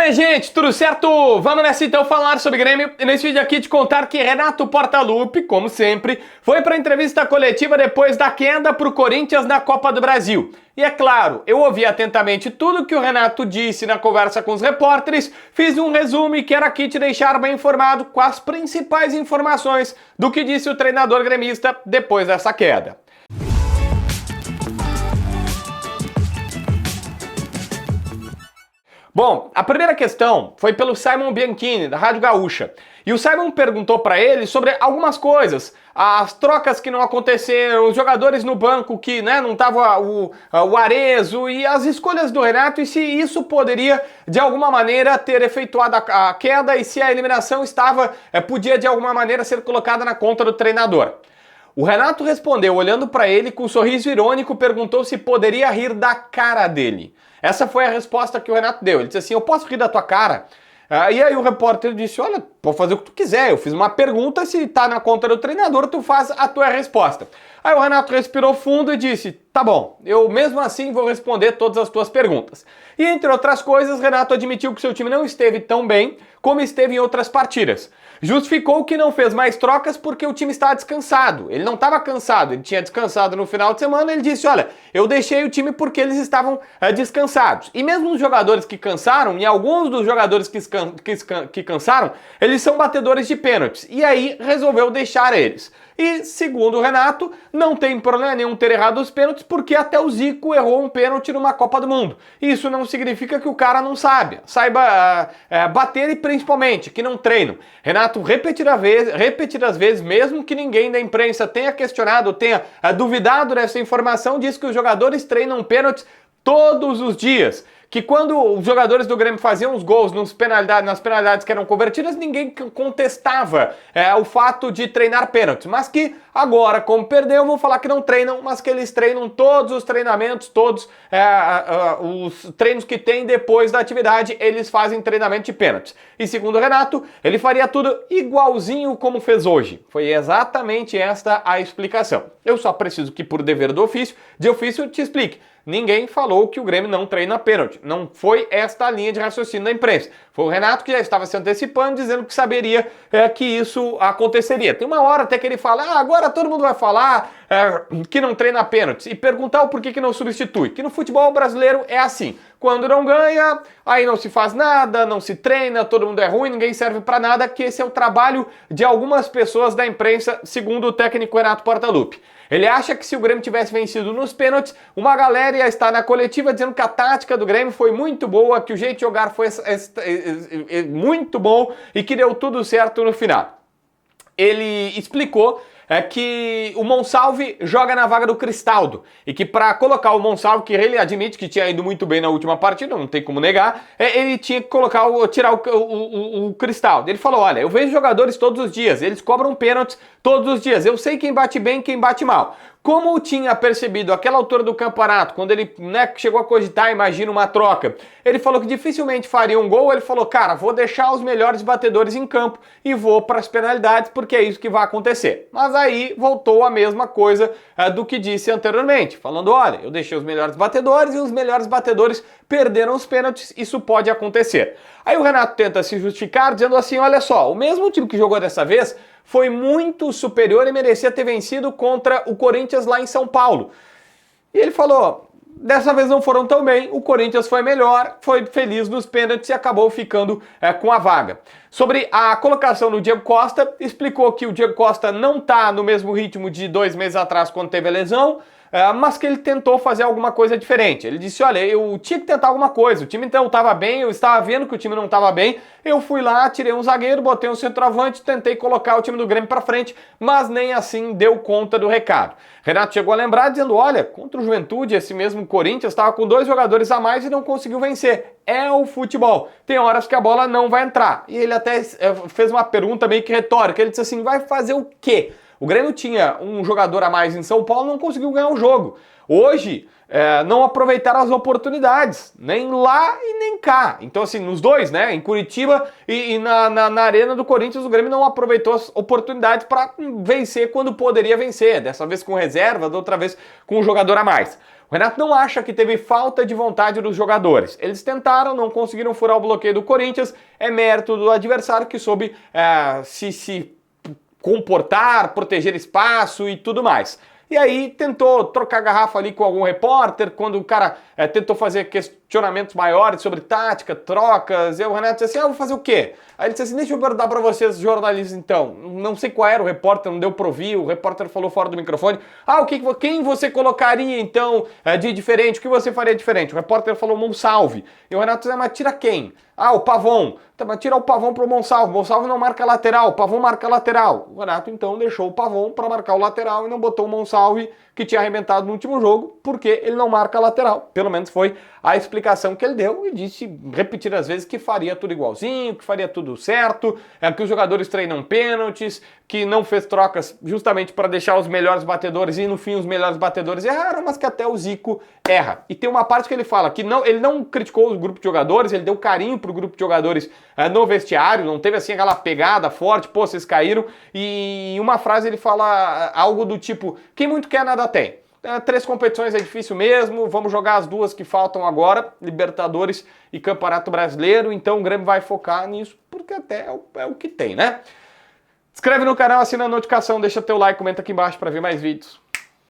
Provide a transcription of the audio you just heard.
aí, gente, tudo certo? Vamos nessa então falar sobre Grêmio e nesse vídeo aqui te contar que Renato Portaluppi, como sempre, foi para a entrevista coletiva depois da queda para o Corinthians na Copa do Brasil. E é claro, eu ouvi atentamente tudo que o Renato disse na conversa com os repórteres, fiz um resumo e quero aqui te deixar bem informado com as principais informações do que disse o treinador gremista depois dessa queda. Bom, a primeira questão foi pelo Simon Bianchini, da Rádio Gaúcha. E o Simon perguntou para ele sobre algumas coisas, as trocas que não aconteceram, os jogadores no banco que não estava o Arezo e as escolhas do Renato e se isso poderia de alguma maneira ter efetuado a queda e se a eliminação podia de alguma maneira ser colocada na conta do treinador. O Renato respondeu olhando para ele com um sorriso irônico, perguntou se poderia rir da cara dele. Essa foi a resposta que o Renato deu. Ele disse assim, eu posso rir da tua cara? E aí o repórter disse, olha, pode fazer o que tu quiser, eu fiz uma pergunta, se tá na conta do treinador, tu faz a tua resposta. Aí o Renato respirou fundo e disse, tá bom, eu mesmo assim vou responder todas as tuas perguntas. E entre outras coisas, Renato admitiu que seu time não esteve tão bem como esteve em outras partidas. Justificou que não fez mais trocas porque o time estava descansado. Ele não estava cansado, ele tinha descansado no final de semana, ele disse, olha, eu deixei o time porque eles estavam descansados. E mesmo os jogadores que cansaram, e alguns dos jogadores que cansaram, eles são batedores de pênaltis. E aí resolveu deixar eles. E, segundo o Renato, não tem problema nenhum ter errado os pênaltis, porque até o Zico errou um pênalti numa Copa do Mundo. Isso não significa que o cara não saiba bater e principalmente que não treinam. Renato repetidas vezes, mesmo que ninguém da imprensa tenha questionado, tenha duvidado dessa informação, diz que os jogadores treinam pênaltis todos os dias. Que quando os jogadores do Grêmio faziam os gols nas penalidades que eram convertidas, ninguém contestava o fato de treinar pênaltis. Mas que agora, como perdeu, vou falar que não treinam, mas que eles treinam todos os treinamentos, todos os treinos que tem depois da atividade, eles fazem treinamento de pênaltis. E segundo o Renato, ele faria tudo igualzinho como fez hoje. Foi exatamente esta a explicação. Eu só preciso que, por dever do ofício, te explique. Ninguém falou que o Grêmio não treina pênalti. Não foi esta a linha de raciocínio da imprensa. Foi o Renato que já estava se antecipando, dizendo que saberia que isso aconteceria. Tem uma hora até que ele fala, agora todo mundo vai falar que não treina pênaltis. E perguntar o porquê que não substitui. Que no futebol brasileiro é assim. Quando não ganha, aí não se faz nada, não se treina, todo mundo é ruim, ninguém serve para nada, que esse é o trabalho de algumas pessoas da imprensa, segundo o técnico Renato Portaluppi. Ele acha que se o Grêmio tivesse vencido nos pênaltis, uma galera ia estar na coletiva dizendo que a tática do Grêmio foi muito boa, que o jeito de jogar foi muito bom e que deu tudo certo no final. Ele explicou que o Monsalve joga na vaga do Cristaldo e que para colocar o Monsalve, que ele admite que tinha ido muito bem na última partida, não tem como negar, ele tinha que tirar o Cristaldo. Ele falou, olha, eu vejo jogadores todos os dias, eles cobram pênaltis todos os dias, eu sei quem bate bem e quem bate mal. Como tinha percebido àquela altura do campeonato, quando ele chegou a cogitar, imagina, uma troca, ele falou que dificilmente faria um gol, ele falou, cara, vou deixar os melhores batedores em campo e vou para as penalidades, porque é isso que vai acontecer. Mas aí voltou a mesma coisa do que disse anteriormente, falando, olha, eu deixei os melhores batedores e os melhores batedores perderam os pênaltis, isso pode acontecer. Aí o Renato tenta se justificar dizendo assim, olha só, o mesmo time que jogou dessa vez foi muito superior e merecia ter vencido contra o Corinthians lá em São Paulo. E ele falou, dessa vez não foram tão bem, o Corinthians foi melhor, foi feliz nos pênaltis e acabou ficando com a vaga. Sobre a colocação do Diego Costa, explicou que o Diego Costa não está no mesmo ritmo de 2 meses atrás quando teve a lesão, mas que ele tentou fazer alguma coisa diferente. Ele disse, olha, eu tinha que tentar alguma coisa, o time então estava bem, eu estava vendo que o time não estava bem, eu fui lá, tirei um zagueiro, botei um centroavante, tentei colocar o time do Grêmio para frente, mas nem assim deu conta do recado. Renato chegou a lembrar dizendo, olha, contra o Juventude, esse mesmo Corinthians estava com 2 jogadores a mais e não conseguiu vencer. É o futebol. Tem horas que a bola não vai entrar. E ele até fez uma pergunta meio que retórica, ele disse assim, vai fazer o quê? O Grêmio tinha um jogador a mais em São Paulo e não conseguiu ganhar o jogo. Hoje, não aproveitaram as oportunidades, nem lá e nem cá. Então, assim, nos dois, né? Em Curitiba e na Arena do Corinthians, o Grêmio não aproveitou as oportunidades para vencer quando poderia vencer. Dessa vez com reserva, da outra vez com um jogador a mais. O Renato não acha que teve falta de vontade dos jogadores. Eles tentaram, não conseguiram furar o bloqueio do Corinthians, é mérito do adversário que soube se comportar, proteger espaço e tudo mais. E aí tentou trocar garrafa ali com algum repórter, quando o cara tentou fazer questionamentos maiores sobre tática, trocas, e o Renato disse assim, eu vou fazer o quê? Aí ele disse assim, deixa eu perguntar pra vocês, jornalistas, então. Não sei qual era o repórter, não deu pra ouvir, o repórter falou fora do microfone. Quem você colocaria, então, de diferente? O que você faria diferente? O repórter falou Monsalve. E o Renato disse, mas tira quem? O Pavon. Tá, mas tira o Pavon pro Monsalve. Monsalve não marca lateral, o Pavon marca lateral. O Renato, então, deixou o Pavon para marcar o lateral e não botou o Monsalve, que tinha arrebentado no último jogo, porque ele não marca lateral. Pelo menos foi a explicação que ele deu e disse repetidas vezes que faria tudo igualzinho, que faria tudo certo, que os jogadores treinam pênaltis, que não fez trocas justamente para deixar os melhores batedores e no fim os melhores batedores erraram, mas que até o Zico erra. E tem uma parte que ele fala que ele não criticou o grupo de jogadores, ele deu carinho pro grupo de jogadores no vestiário, não teve assim aquela pegada forte, pô, vocês caíram, e em uma frase ele fala algo do tipo, quem muito quer nada tem. 3 competições é difícil mesmo, vamos jogar as 2 que faltam agora, Libertadores e Campeonato Brasileiro, então o Grêmio vai focar nisso, porque até é o que tem, né? Inscreve no canal, assina a notificação, deixa teu like, comenta aqui embaixo para ver mais vídeos.